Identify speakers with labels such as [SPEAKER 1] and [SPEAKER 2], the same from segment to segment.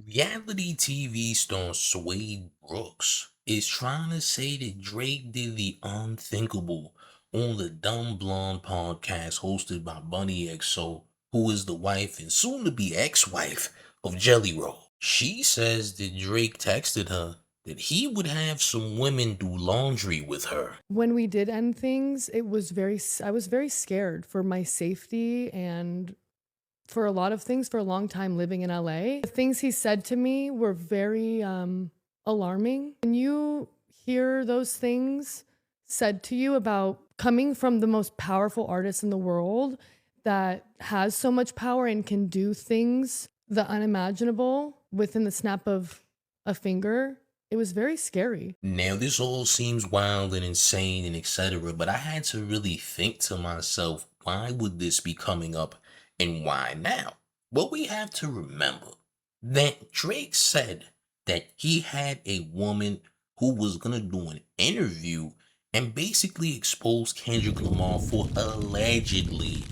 [SPEAKER 1] Reality TV star Suede Brooks is trying to say that Drake did the unthinkable on the Dumb Blonde podcast hosted by Bunny XO, who is the wife and soon to be ex-wife of Jelly Roll. She says that Drake texted her that he would have some women do laundry with her.
[SPEAKER 2] When we did end things, I was very scared for my safety and for a lot of things for a long time living in LA. The things he said to me were very alarming. When you hear those things said to you about coming from the most powerful artist in the world that has so much power and can do things the unimaginable within the snap of a finger, it was very scary.
[SPEAKER 1] Now, this all seems wild and insane and etc., but I had to really think to myself, why would this be coming up and why now? Well, we have to remember that Drake said that he had a woman who was going to do an interview and basically expose Kendrick Lamar for allegedly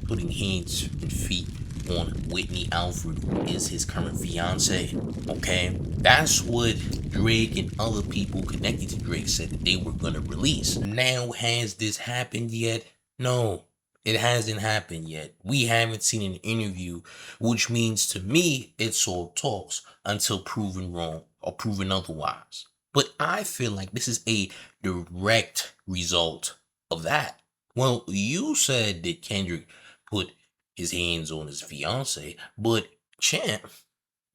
[SPEAKER 1] putting hands and feet on Whitney Alford, who is his current fiance. Okay, that's what Drake and other people connected to Drake said that they were gonna release. Now, has this happened yet? No, it hasn't happened yet. We haven't seen an interview, which means to me it's all talks until proven wrong or proven otherwise. But I feel like this is a direct result of that. Well, you said that Kendrick put his hands on his fiance, but champ,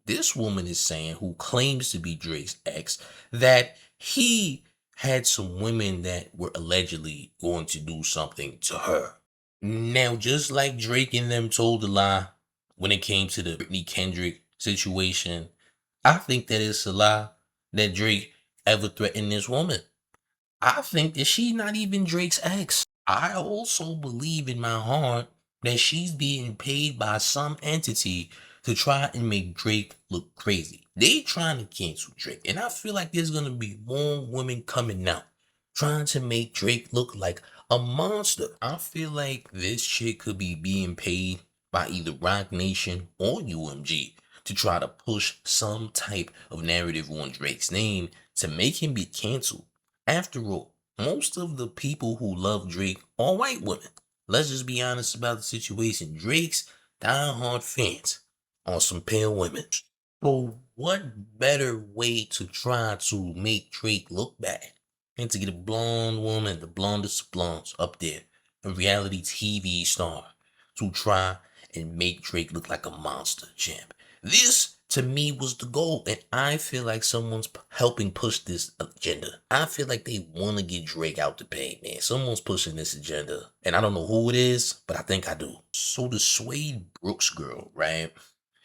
[SPEAKER 1] this woman is saying, who claims to be Drake's ex, that he had some women that were allegedly going to do something to her. Now, just like Drake and them told a lie when it came to the Britney Kendrick situation, I think that it's a lie that Drake ever threatened this woman. I think that she's not even Drake's ex. I also believe in my heart that she's being paid by some entity to try and make Drake look crazy. They trying to cancel Drake, and I feel like there's gonna be more women coming out trying to make Drake look like a monster. I feel like this chick could be being paid by either ROC Nation or UMG to try to push some type of narrative on Drake's name to make him get canceled. After all, most of the people who love Drake are white women. Let's just be honest about the situation. Drake's diehard fans are some pale women. So what better way to try to make Drake look bad than to get a blonde woman, the blondest of blondes up there, a reality TV star, to try and make Drake look like a monster champ. This, to me, was the goal, and I feel like someone's helping push this agenda. I feel like they want to get Drake out the paint, man. Someone's pushing this agenda, and I don't know who it is, but I think I do. So the Suede Brooks girl, right?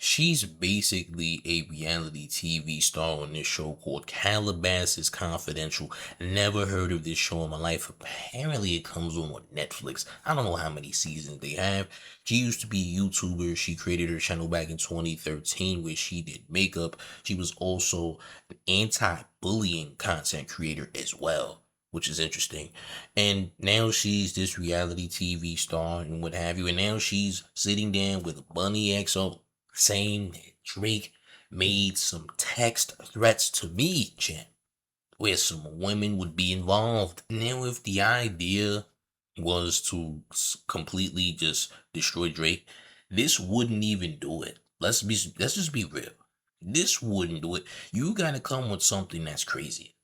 [SPEAKER 1] She's basically a reality TV star on this show called Calabasas Confidential. Never heard of this show in my life. Apparently, it comes on Netflix. I don't know how many seasons they have. She used to be a YouTuber. She created her channel back in 2013 where she did makeup. She was also an anti-bullying content creator as well, which is interesting. And now she's this reality TV star and what have you. And now she's sitting down with Bunny XO saying that Drake made some text threats to me, champ, where some women would be involved. Now, if the idea was to completely just destroy Drake, this wouldn't even do it. Let's just be real. This wouldn't do it. You gotta come with something that's crazy.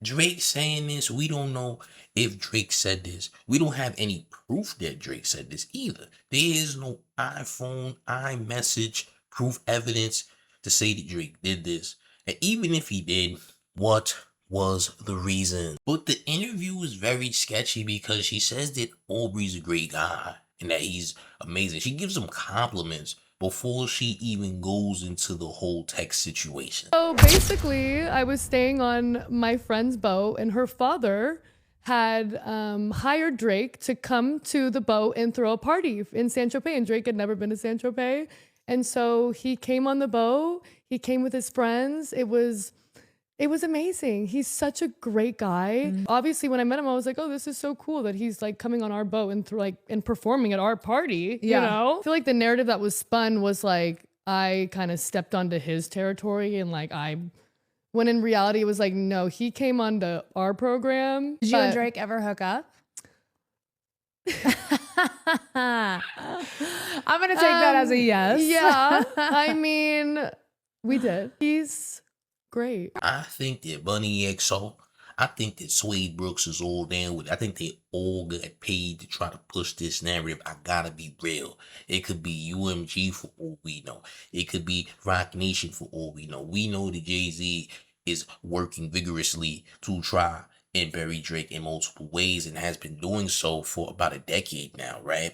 [SPEAKER 1] Drake saying this, we don't know if Drake said this. We don't have any proof that Drake said this either. There is no iPhone, iMessage, proof evidence to say that Drake did this. And even if he did, what was the reason? But the interview is very sketchy because she says that Aubrey's a great guy and that he's amazing. She gives him compliments before she even goes into the whole text situation.
[SPEAKER 2] So basically, I was staying on my friend's boat, and her father had hired Drake to come to the boat and throw a party in San Tropez. And Drake had never been to San Tropez. And so he came on the boat. He came with his friends. It was amazing. He's such a great guy. Obviously, when I met him, I was like, oh, this is so cool that he's like coming on our boat and and performing at our party.
[SPEAKER 3] Yeah.
[SPEAKER 2] You know? I feel like the narrative that was spun was like, I kind of stepped onto his territory and like when in reality it was like, no, he came onto our program.
[SPEAKER 3] Did you and Drake ever hook up? I'm gonna take that as a yes.
[SPEAKER 2] Yeah. I mean, we did. He's great.
[SPEAKER 1] I think that Bunny XO, I think that Suede Brooks is all down with it. I think they all got paid to try to push this narrative. I gotta be real. It could be UMG for all we know. It could be ROC Nation for all we know. We know that Jay-Z is working vigorously to try and bury Drake in multiple ways and has been doing so for about a decade now, right?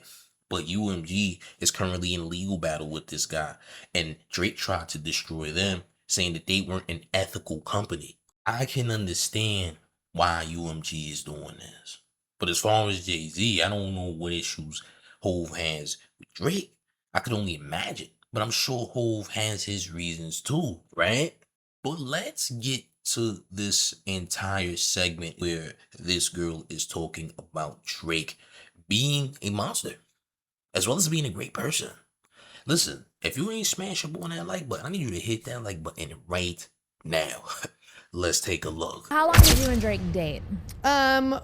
[SPEAKER 1] But UMG is currently in a legal battle with this guy, and Drake tried to destroy them, saying that they weren't an ethical company. I can understand why UMG is doing this. But as far as Jay-Z, I don't know what issues Hove has with Drake. I could only imagine. But I'm sure Hove has his reasons too, right? But let's get to this entire segment where this girl is talking about Drake being a monster, as well as being a great person. Listen, if you ain't smash up on that like button, I need you to hit that like button right now. Let's take a look.
[SPEAKER 3] How long did you and Drake date?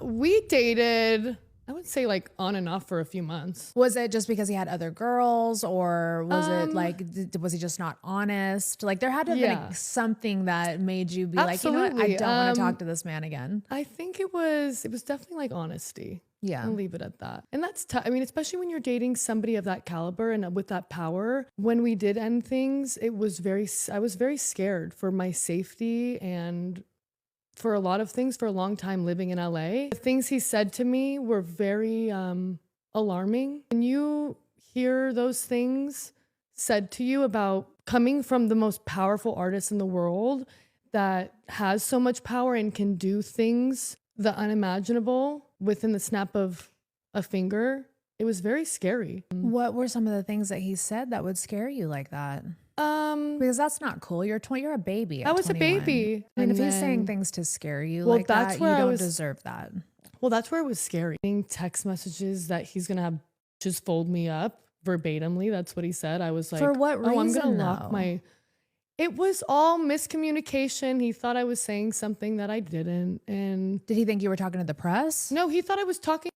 [SPEAKER 2] We dated, I would say like on and off for a few months.
[SPEAKER 3] Was it just because he had other girls, or was it like, was he just not honest? Like there had to have been something that made you be like, you know what, I don't want to talk to this man again.
[SPEAKER 2] I think it was definitely like honesty.
[SPEAKER 3] Yeah.
[SPEAKER 2] I'll leave it at that. And that's tough. I mean, especially when you're dating somebody of that caliber and with that power. When we did end things, I was very scared for my safety and for a lot of things for a long time living in LA. The things he said to me were very alarming. When you hear those things said to you about coming from the most powerful artist in the world that has so much power and can do things the unimaginable within the snap of a finger, it was very scary.
[SPEAKER 3] What were some of the things that he said that would scare you like that? Because that's not cool. You're a baby.
[SPEAKER 2] I was
[SPEAKER 3] 21.
[SPEAKER 2] a baby.
[SPEAKER 3] I mean,
[SPEAKER 2] And
[SPEAKER 3] if he's
[SPEAKER 2] then-
[SPEAKER 3] saying things to scare you
[SPEAKER 2] Well,
[SPEAKER 3] like
[SPEAKER 2] that's
[SPEAKER 3] that,
[SPEAKER 2] where
[SPEAKER 3] you
[SPEAKER 2] I
[SPEAKER 3] don't
[SPEAKER 2] was-
[SPEAKER 3] deserve that.
[SPEAKER 2] Well, that's where it was scary. Getting text messages that he's gonna have just fold me up verbatimly. That's what he said. I was like,
[SPEAKER 3] For what reason?
[SPEAKER 2] Oh, I'm gonna lock
[SPEAKER 3] though?
[SPEAKER 2] my. It was all miscommunication. He thought I was saying something that I didn't, and
[SPEAKER 3] Did he think you were talking to the press?
[SPEAKER 2] no, he thought I was talking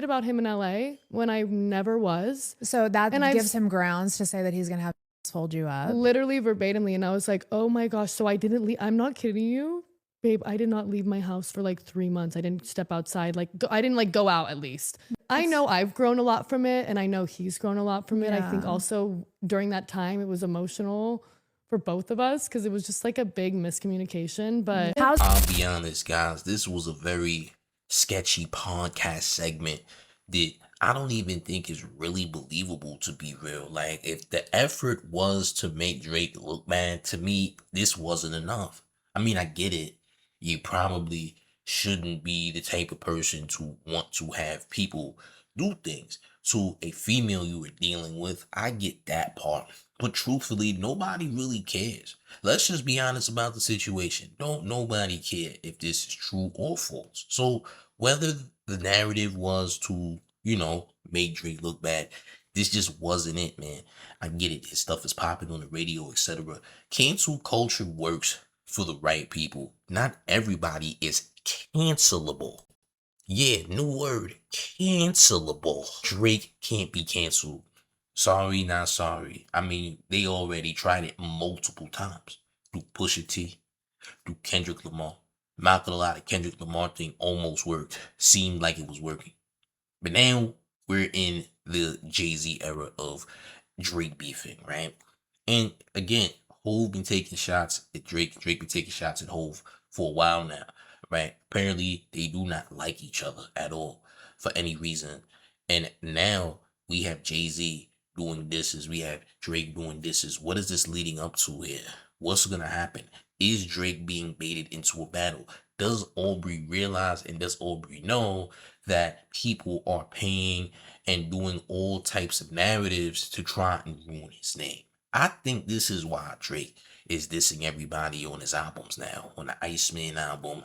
[SPEAKER 2] about him in LA when I never was.
[SPEAKER 3] So that
[SPEAKER 2] And I've-
[SPEAKER 3] gives him grounds to say that he's gonna have to fold you up.
[SPEAKER 2] Literally verbatimly. And I was like, oh my gosh. So I didn't leave. I'm not kidding you, babe. I did not leave my house for like 3 months. I didn't step outside. I didn't like go out at least. I know I've grown a lot from it. And I know he's grown a lot from it. I think
[SPEAKER 3] Yeah.
[SPEAKER 2] also during that time, it was emotional for both of us because it was just like a big miscommunication. But
[SPEAKER 1] I'll be honest, guys, this was a very sketchy podcast segment that I don't even think is really believable, to be real. Like, if the effort was to make Drake look bad, to me, this wasn't enough. I mean, I get it. You probably shouldn't be the type of person to want to have people do things to a female you were dealing with. I get that part. But truthfully, nobody really cares. Let's just be honest about the situation. Don't nobody care if this is true or false. So whether the narrative was to, make Drake look bad, this just wasn't it, man. I get it. His stuff is popping on the radio, etc. Cancel culture works for the right people. Not everybody is cancelable. Yeah, new word, cancelable. Drake can't be canceled. Sorry, not sorry. I mean, they already tried it multiple times. Through Pusha T, through Kendrick Lamar. Not gonna lie, the Kendrick Lamar thing almost worked. Seemed like it was working. But now we're in the Jay-Z era of Drake beefing, right? And again, Hove been taking shots at Drake. Drake been taking shots at Hove for a while now, right? Apparently, they do not like each other at all for any reason. And now we have Jay-Z doing disses. We have Drake doing disses. What is this leading up to here? What's going to happen? Is Drake being baited into a battle? Does Aubrey realize and does Aubrey know that people are paying and doing all types of narratives to try and ruin his name? I think this is why Drake is dissing everybody on his albums now. On the Iceman album,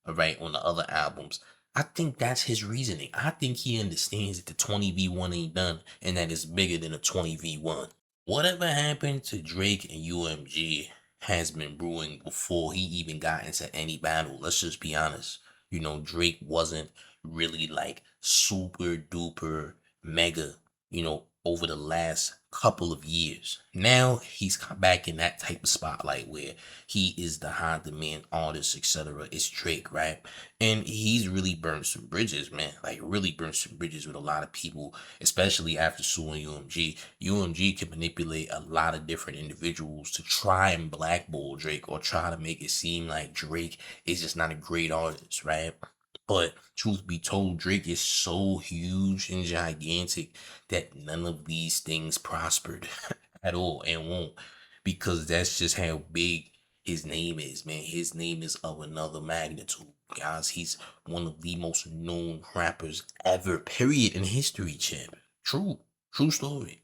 [SPEAKER 1] all right, on the other albums. I think that's his reasoning. I think he understands that the 20v1 ain't done and that it's bigger than a 20v1. Whatever happened to Drake and UMG has been brewing before he even got into any battle. Let's just be honest. Drake wasn't really like super duper mega, over the last couple of years. Now he's come back in that type of spotlight where he is the high demand artist, etc. It's Drake, right? And he's really burned some bridges, man. Like really burned some bridges with a lot of people, especially after suing UMG. UMG can manipulate a lot of different individuals to try and blackball Drake or try to make it seem like Drake is just not a great artist, right? But truth be told, Drake is so huge and gigantic that none of these things prospered at all and won't, because that's just how big his name is, man. His name is of another magnitude, guys. He's one of the most known rappers ever, period, in history, champ. True story,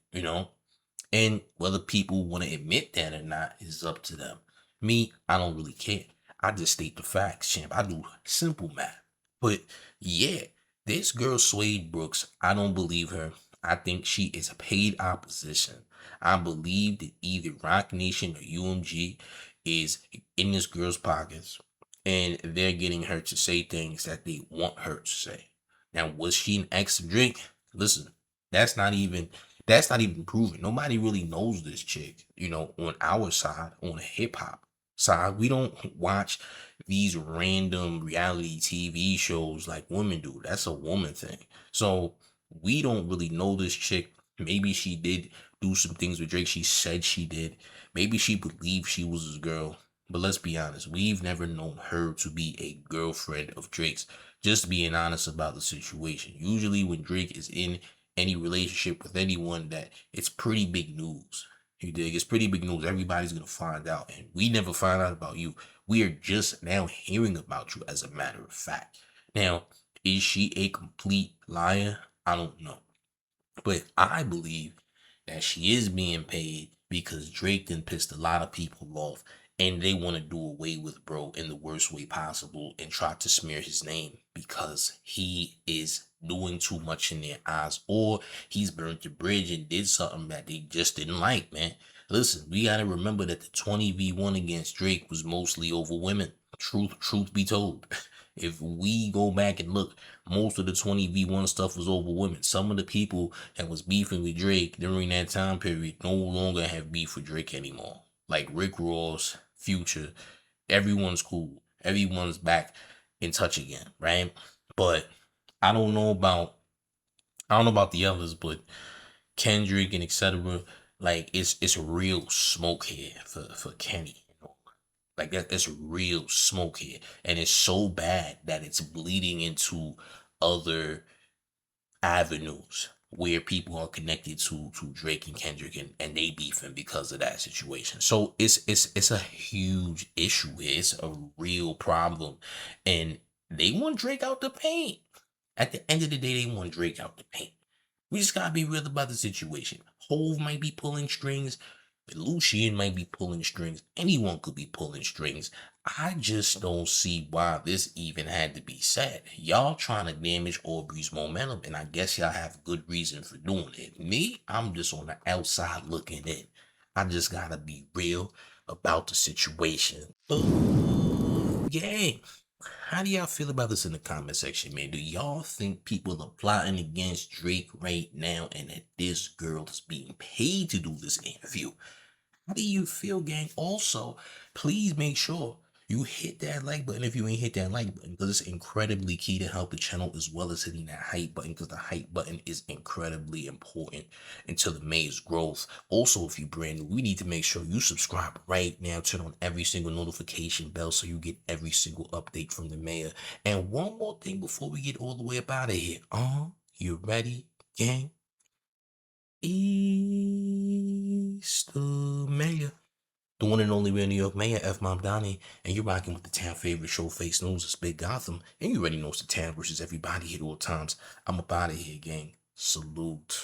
[SPEAKER 1] And whether people want to admit that or not is up to them. Me, I don't really care. I just state the facts, champ. I do simple math. But yeah, this girl Suede Brooks, I don't believe her. I think she is a paid opposition. I believe that either ROC Nation or UMG is in this girl's pockets and they're getting her to say things that they want her to say. Now, was she an ex of Drake? Listen, that's not even proven. Nobody really knows this chick, on our side, on hip hop side. We don't watch these random reality TV shows like women do. That's a woman thing. So we don't really know this chick. Maybe she did do some things with Drake. She said she did. Maybe she believed she was his girl. But let's be honest, we've never known her to be a girlfriend of Drake's. Just being honest about the situation. Usually when Drake is in any relationship with anyone, that it's pretty big news. You dig? It's pretty big news. Everybody's gonna find out. And we never find out about you. We are just now hearing about you, as a matter of fact. Now, is she a complete liar? I don't know. But I believe that she is being paid because Drake then pissed a lot of people off and they want to do away with bro in the worst way possible and try to smear his name because he is doing too much in their eyes, or he's burnt the bridge and did something that they just didn't like, man. Listen, we got to remember that the 20v1 against Drake was mostly over women. Truth be told. If we go back and look, most of the 20v1 stuff was over women. Some of the people that was beefing with Drake during that time period no longer have beef with Drake anymore. Like Rick Ross, Future, everyone's cool. Everyone's back in touch again, right? But I don't know about the others, but Kendrick and etc. Like it's real smoke here for Kenny. Like that's real smoke here. And it's so bad that it's bleeding into other avenues where people are connected to Drake and Kendrick and they beefing because of that situation. So it's a huge issue here. It's a real problem. And they want Drake out the paint. At the end of the day, they want Drake out the paint. We just gotta be real about the situation. Hove might be pulling strings. Lucian might be pulling strings. Anyone could be pulling strings. I just don't see why this even had to be said. Y'all trying to damage Aubrey's momentum, and I guess y'all have good reason for doing it. Me, I'm just on the outside looking in. I just gotta be real about the situation. Yeah. How do y'all feel about this in the comment section, man? Do y'all think people are plotting against Drake right now and that this girl is being paid to do this interview? How do you feel, gang? Also, please make sure you hit that like button if you ain't hit that like button, because it's incredibly key to help the channel, as well as hitting that hype button, because the hype button is incredibly important into the mayor's growth. Also, if you're brand new, we need to make sure you subscribe right now. Turn on every single notification bell so you get every single update from the mayor. And one more thing before we get all the way up out of here. You ready, gang? It's the mayor, the one and only real New York mayor, F. Mom Donnie, and you're rocking with the town favorite Showface News. It's Big Gotham, and you already know it's the town versus everybody at all times. I'm up out of here, gang. Salute.